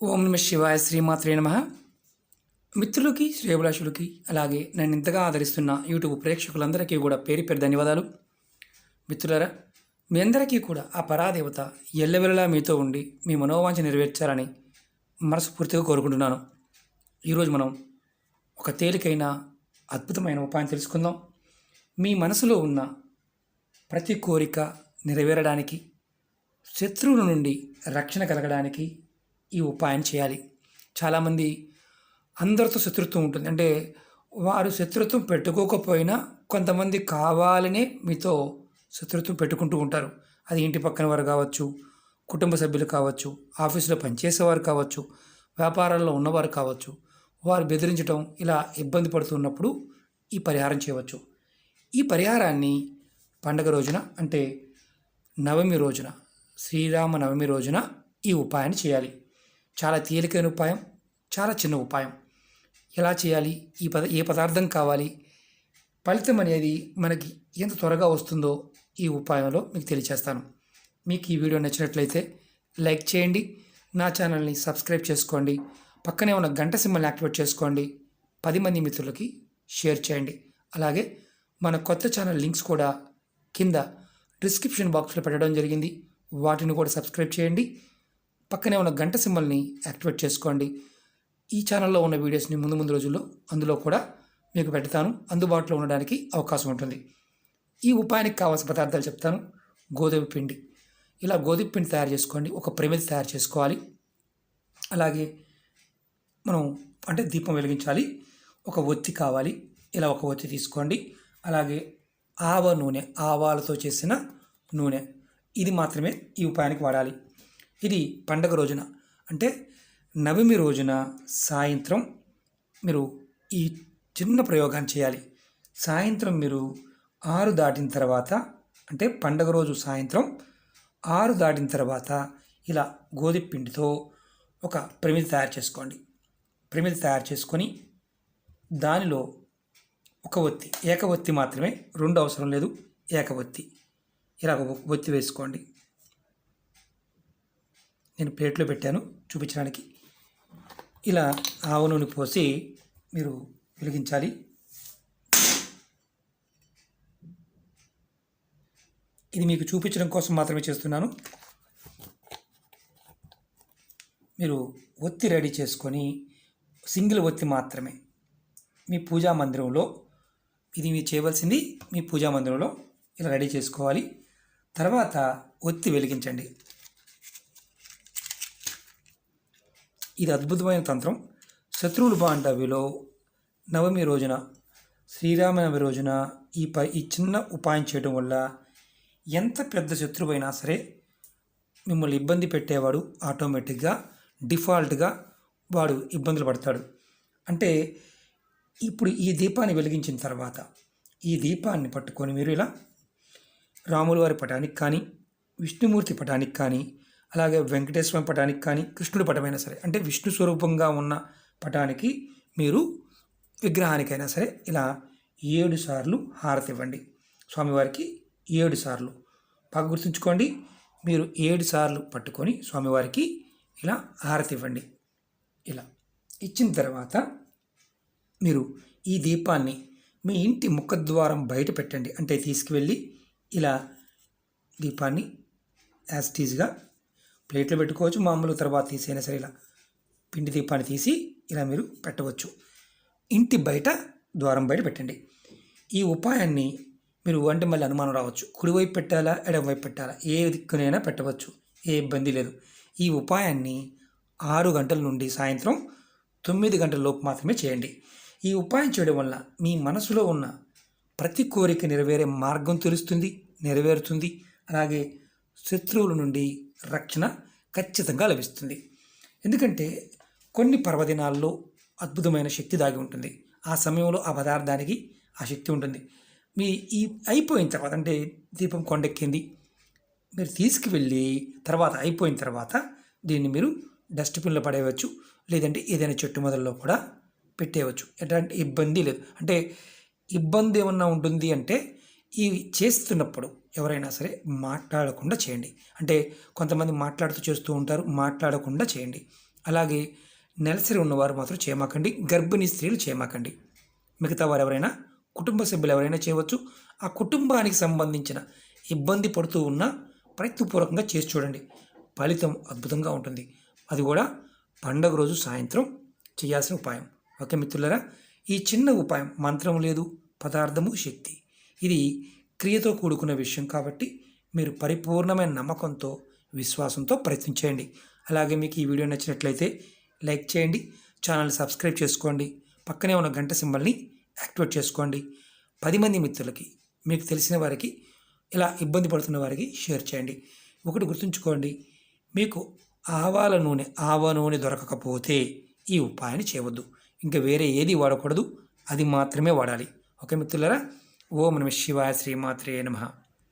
ఓం నమ శివాయ శ్రీమాత్రే నమ. మిత్రులకి శ్రేయభిలాషులకి అలాగే నన్ను ఇంతగా ఆదరిస్తున్న యూట్యూబ్ ప్రేక్షకులందరికీ కూడా పేరు పేరు ధన్యవాదాలు. మిత్రులారా, మీ అందరికీ కూడా ఆ పరాదేవత ఎల్లవెల్లలా మీతో ఉండి మీ మనోవాంఛ నెరవేర్చాలని మనస్ఫూర్తిగా కోరుకుంటున్నాను. ఈరోజు మనం ఒక తేలికైన అద్భుతమైన ఉపాయం తెలుసుకుందాం. మీ మనసులో ఉన్న ప్రతి కోరిక నెరవేరడానికి, శత్రువుల నుండి రక్షణ కలగడానికి ఈ ఉపాయం చేయాలి. చాలామంది అందరితో శత్రుత్వం ఉంటుంది. అంటే వారు శత్రుత్వం పెట్టుకోకపోయినా కొంతమంది కావాలనే మీతో శత్రుత్వం పెట్టుకుంటూ ఉంటారు. అది ఇంటి పక్కన వారు కావచ్చు, కుటుంబ సభ్యులు కావచ్చు, ఆఫీసులో పనిచేసేవారు కావచ్చు, వ్యాపారాల్లో ఉన్నవారు కావచ్చు. వారు బెదిరించడం, ఇలా ఇబ్బంది పడుతున్నప్పుడు ఈ పరిహారం చేయవచ్చు. ఈ పరిహారాన్ని పండగ రోజున, అంటే నవమి రోజున, శ్రీరామ నవమి రోజున ఈ ఉపాయాన్ని చేయాలి. చాలా తేలికైన ఉపాయం, చాలా చిన్న ఉపాయం. ఎలా చేయాలి, ఏ పదార్థం కావాలి, ఫలితం అనేది మనకి ఎంత త్వరగా వస్తుందో ఈ ఉపాయంలో మీకు తెలియచేస్తాను. మీకు ఈ వీడియో నచ్చినట్లయితే లైక్ చేయండి, నా ఛానల్ని సబ్స్క్రైబ్ చేసుకోండి, పక్కనే ఉన్న గంట సింబల్ని యాక్టివేట్ చేసుకోండి, 10 మంది మిత్రులకి షేర్ చేయండి. అలాగే మన కొత్త ఛానల్ లింక్స్ కూడా కింద డిస్క్రిప్షన్ బాక్స్లో పెట్టడం జరిగింది, వాటిని కూడా సబ్స్క్రైబ్ చేయండి, పక్కనే ఉన్న గంట సింబల్ని యాక్టివేట్ చేసుకోండి. ఈ ఛానల్లో ఉన్న వీడియోస్ని ముందు రోజుల్లో అందులో కూడా మీకు పెడతాను, అందుబాటులో ఉండడానికి అవకాశం ఉంటుంది. ఈ ఉపాయానికి కావాల్సిన పదార్థాలు చెప్తాను. గోధుమ పిండి, ఇలా గోధుమ పిండి తయారు చేసుకోండి. ఒక ప్రమిది తయారు చేసుకోవాలి. అలాగే మనం దీపం వెలిగించాలి. ఒక ఒత్తి కావాలి, ఇలా ఒక ఒత్తి తీసుకోండి. అలాగే ఆవ నూనె, ఆవాలతో చేసిన నూనె, ఇది మాత్రమే ఈ ఉపాయానికి వాడాలి. ఇది పండగ రోజున, అంటే నవమి రోజున సాయంత్రం మీరు ఈ చిన్న ప్రయోగాన్ని చేయాలి. సాయంత్రం మీరు 6 దాటిన తర్వాత, అంటే పండగ రోజు సాయంత్రం 6 దాటిన తర్వాత ఇలా గోధుమ పిండితో ఒక ప్రమిది తయారు చేసుకోండి. ప్రమిది తయారు చేసుకొని దానిలో ఒక ఒత్తి, ఏక ఒత్తి మాత్రమే, 2 అవసరం లేదు, ఏక ఒత్తి, ఇలా ఒక ఒత్తి వేసుకోండి. నేను ప్లేట్లో పెట్టాను చూపించడానికి. ఇలా ఆవ నూనె పోసి మీరు వెలిగించాలి. ఇది మీకు చూపించడం కోసం మాత్రమే చేస్తున్నాను. మీరు ఒత్తి రెడీ చేసుకొని, సింగిల్ ఒత్తి మాత్రమే మీ పూజా మందిరంలో, ఇది మీరు చేయవలసింది మీ పూజా మందిరంలో ఇలా రెడీ చేసుకోవాలి. తర్వాత ఒత్తి వెలిగించండి. ఇది అద్భుతమైన తంత్రం. శత్రువులు బాండవిలో నవమి రోజున, శ్రీరామనవమి రోజున ఈ చిన్న ఉపాయం చేయడం వల్ల ఎంత పెద్ద శత్రువైనా సరే మిమ్మల్ని ఇబ్బంది పెట్టేవాడు ఆటోమేటిక్గా, డిఫాల్ట్గా వాడు ఇబ్బందులు పడతాడు. అంటే ఇప్పుడు ఈ దీపాన్ని వెలిగించిన తర్వాత ఈ దీపాన్ని పట్టుకొని మీరు ఇలా రాముల వారి పటానికి కానీ, విష్ణుమూర్తి పటానికి కానీ, అలాగే వెంకటేశ్వర పటానికి కానీ, కృష్ణుడి పటమైనా సరే, అంటే విష్ణు స్వరూపంగా ఉన్న పటానికి, మీరు విగ్రహానికైనా సరే ఇలా 7 సార్లు హారతి ఇవ్వండి. స్వామివారికి 7 సార్లు బాగా గుర్తుంచుకోండి. మీరు 7 సార్లు పట్టుకొని స్వామివారికి ఇలా హారతి ఇవ్వండి. ఇలా ఇచ్చిన తర్వాత మీరు ఈ దీపాన్ని మీ ఇంటి ముఖద్వారం బయట పెట్టండి. అంటే తీసుకువెళ్ళి ఇలా దీపాన్ని యాస్టీజ్గా ప్లేట్లో పెట్టుకోవచ్చు, మామూలు తర్వాత తీసైనా సరే ఇలా పిండి దీపాన్ని తీసి ఇలా మీరు పెట్టవచ్చు. ఇంటి బయట, ద్వారం బయట పెట్టండి. ఈ ఉపాయాన్ని మీరు మళ్ళీ అనుమానం రావచ్చు, కుడివైపు పెట్టాలా ఎడమవైపు పెట్టాలా, ఏ దిక్కునైనా పెట్టవచ్చు, ఏ ఇబ్బంది లేదు. ఈ ఉపాయాన్ని 6 గంటల నుండి సాయంత్రం 9 గంటల లోపు మాత్రమే చేయండి. ఈ ఉపాయం చేయడం వల్ల మీ మనసులో ఉన్న ప్రతి కోరిక నెరవేరే మార్గం తెలుస్తుంది, నెరవేరుతుంది. అలాగే శత్రువుల నుండి రక్షణ ఖచ్చితంగా లభిస్తుంది. ఎందుకంటే కొన్ని పర్వదినాల్లో అద్భుతమైన శక్తి దాగి ఉంటుంది. ఆ సమయంలో ఆ పదార్థానికి ఆ శక్తి ఉంటుంది. మీ ఈ అయిపోయిన తర్వాత, అంటే దీపం కొండెక్కింది, మీరు తీసుకువెళ్ళి తర్వాత అయిపోయిన తర్వాత దీన్ని మీరు డస్ట్బిన్లో పడేయవచ్చు, లేదంటే ఏదైనా చెట్టు మొదల్లో కూడా పెట్టేయవచ్చు. ఎలాంటి ఇబ్బంది లేదు. అంటే ఇబ్బంది ఏమన్నా ఉంటుంది అంటే ఇవి చేస్తున్నప్పుడు ఎవరైనా సరే మాట్లాడకుండా చేయండి. అంటే కొంతమంది మాట్లాడుతూ చేస్తూ ఉంటారు, మాట్లాడకుండా చేయండి. అలాగే నెలసరి ఉన్నవారు మాత్రం చేయమాకండి. గర్భిణీ స్త్రీలు చేయమాకండి. మిగతా వారు ఎవరైనా కుటుంబ సభ్యులు ఎవరైనా చేయవచ్చు. ఆ కుటుంబానికి సంబంధించిన ఇబ్బంది పడుతూ ఉన్న ప్రయత్నపూర్వకంగా చేసి చూడండి. ఫలితం అద్భుతంగా ఉంటుంది. అది కూడా పండగ రోజు సాయంత్రం చేయాల్సిన ఉపాయం. ఓకే మిత్రులారా, ఈ చిన్న ఉపాయం మంత్రం లేదు, పదార్థము శక్తి. ఇది క్రియతో కూడుకున్న విషయం కాబట్టి మీరు పరిపూర్ణమైన నమ్మకంతో విశ్వాసంతో ప్రయత్నించేయండి. అలాగే మీకు ఈ వీడియో నచ్చినట్లయితే లైక్ చేయండి, ఛానల్ సబ్స్క్రైబ్ చేసుకోండి, పక్కనే ఉన్న గంట సింబల్ని యాక్టివేట్ చేసుకోండి. 10 మంది మిత్రులకి, మీకు తెలిసిన వారికి, ఇలా ఇబ్బంది పడుతున్న వారికి షేర్ చేయండి. ఒకటి గుర్తుంచుకోండి, మీకు ఆవ నూనె దొరకకపోతే ఈ ఉపాయాన్ని చేయవద్దు. ఇంకా వేరే ఏది వాడకూడదు, అది మాత్రమే వాడాలి. ఓకే మిత్రులారా, ఓం నమః శివాయ, శ్రీమాత్రే నమః.